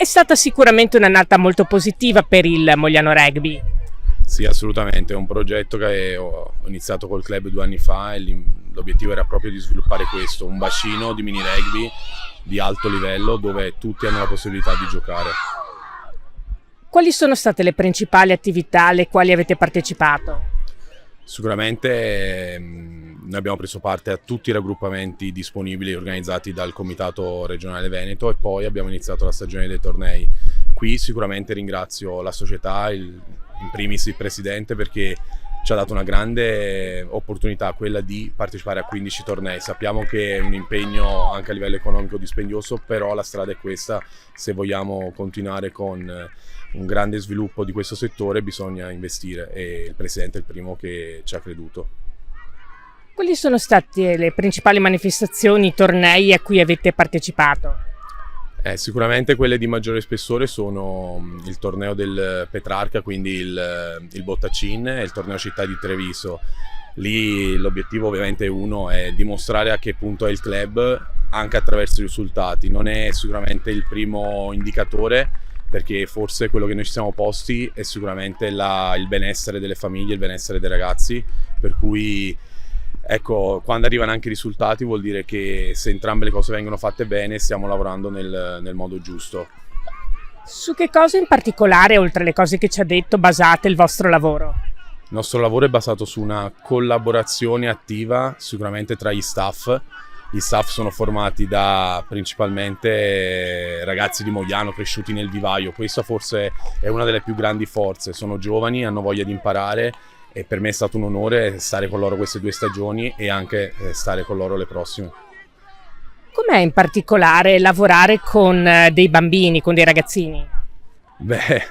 stata sicuramente un'annata molto positiva per il Mogliano Rugby. Sì, assolutamente, è un progetto che ho iniziato col club 2 anni fa e l'obiettivo era proprio di sviluppare questo, un bacino di mini rugby di alto livello dove tutti hanno la possibilità di giocare. Quali sono state le principali attività alle quali avete partecipato? Sicuramente noi abbiamo preso parte a tutti i raggruppamenti disponibili organizzati dal Comitato Regionale Veneto e poi abbiamo iniziato la stagione dei tornei. Qui sicuramente ringrazio la società, in primis il presidente, perché ci ha dato una grande opportunità, quella di partecipare a 15 tornei. Sappiamo che è un impegno anche a livello economico dispendioso, però la strada è questa. Se vogliamo continuare con un grande sviluppo di questo settore bisogna investire e il presidente è il primo che ci ha creduto. Quali sono state le principali manifestazioni, tornei a cui avete partecipato? Sicuramente quelle di maggiore spessore sono il torneo del Petrarca, quindi il Bottacin, e il torneo Città di Treviso. Lì l'obiettivo ovviamente uno è dimostrare a che punto è il club anche attraverso i risultati. Non è sicuramente il primo indicatore, perché forse quello che noi ci siamo posti è sicuramente il benessere delle famiglie, il benessere dei ragazzi, per cui ecco, quando arrivano anche i risultati vuol dire che se entrambe le cose vengono fatte bene stiamo lavorando nel modo giusto. Su che cosa in particolare, oltre alle cose che ci ha detto, basate il vostro lavoro? Il nostro lavoro è basato su una collaborazione attiva sicuramente tra gli staff. Gli staff sono formati da principalmente ragazzi di Mogliano cresciuti nel vivaio. Questa forse è una delle più grandi forze, sono giovani, hanno voglia di imparare e per me è stato un onore stare con loro queste 2 stagioni e anche stare con loro le prossime. Com'è in particolare lavorare con dei bambini, con dei ragazzini? Beh,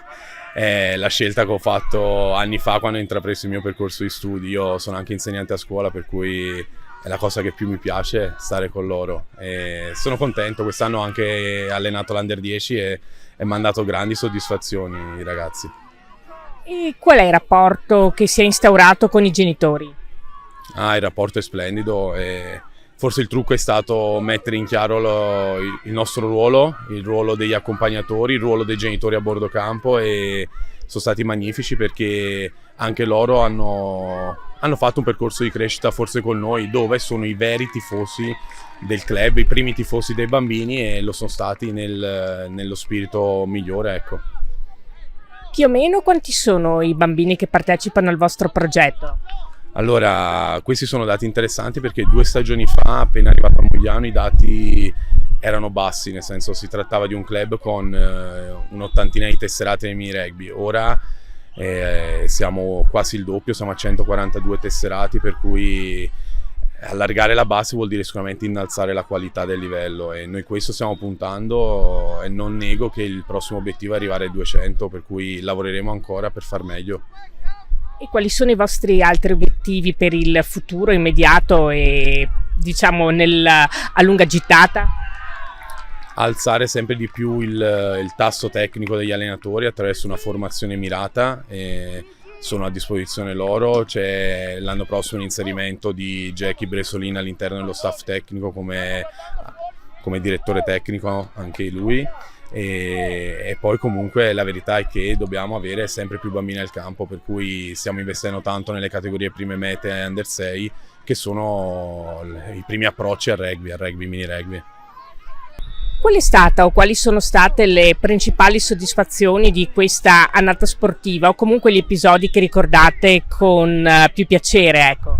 è la scelta che ho fatto anni fa quando ho intrapreso il mio percorso di studi. Io sono anche insegnante a scuola, per cui è la cosa che più mi piace, stare con loro. E sono contento, quest'anno ho anche allenato l'Under 10 e mi ha dato grandi soddisfazioni i ragazzi. E qual è il rapporto che si è instaurato con i genitori? Il rapporto è splendido e forse il trucco è stato mettere in chiaro il nostro ruolo, il ruolo degli accompagnatori, il ruolo dei genitori a bordo campo, e sono stati magnifici perché anche loro hanno fatto un percorso di crescita forse con noi, dove sono i veri tifosi del club, i primi tifosi dei bambini, e lo sono stati nello spirito migliore, ecco. Più o meno quanti sono i bambini che partecipano al vostro progetto? Allora, questi sono dati interessanti perché 2 stagioni fa, appena arrivato a Mogliano, i dati erano bassi, nel senso si trattava di un club con un'ottantina di tesserate nei mini rugby. Ora siamo quasi il doppio, siamo a 142 tesserati, per cui allargare la base vuol dire sicuramente innalzare la qualità del livello, e noi questo stiamo puntando, e non nego che il prossimo obiettivo è arrivare ai 200, per cui lavoreremo ancora per far meglio. E quali sono i vostri altri obiettivi per il futuro immediato e diciamo a lunga gittata? Alzare sempre di più il tasso tecnico degli allenatori attraverso una formazione mirata. Sono a disposizione loro, c'è l'anno prossimo l'inserimento di Jackie Bresolin all'interno dello staff tecnico come direttore tecnico anche lui, e poi comunque la verità è che dobbiamo avere sempre più bambini al campo, per cui stiamo investendo tanto nelle categorie prime mete e under 6, che sono i primi approcci al rugby, mini rugby. Qual è stata o quali sono state le principali soddisfazioni di questa annata sportiva, o comunque gli episodi che ricordate con più piacere, ecco?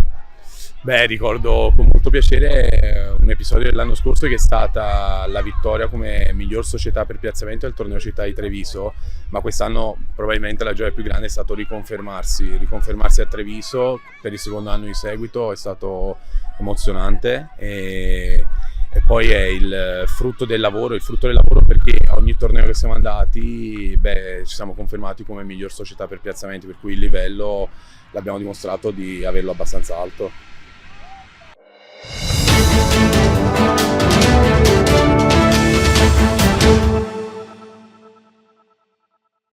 Beh, ricordo con molto piacere un episodio dell'anno scorso che è stata la vittoria come miglior società per piazzamento del torneo Città di Treviso, ma quest'anno probabilmente la gioia più grande è stato riconfermarsi a Treviso per il 2° anno di seguito. È stato emozionante e poi è il frutto del lavoro, perché a ogni torneo che siamo andati ci siamo confermati come miglior società per piazzamenti, per cui il livello l'abbiamo dimostrato di averlo abbastanza alto.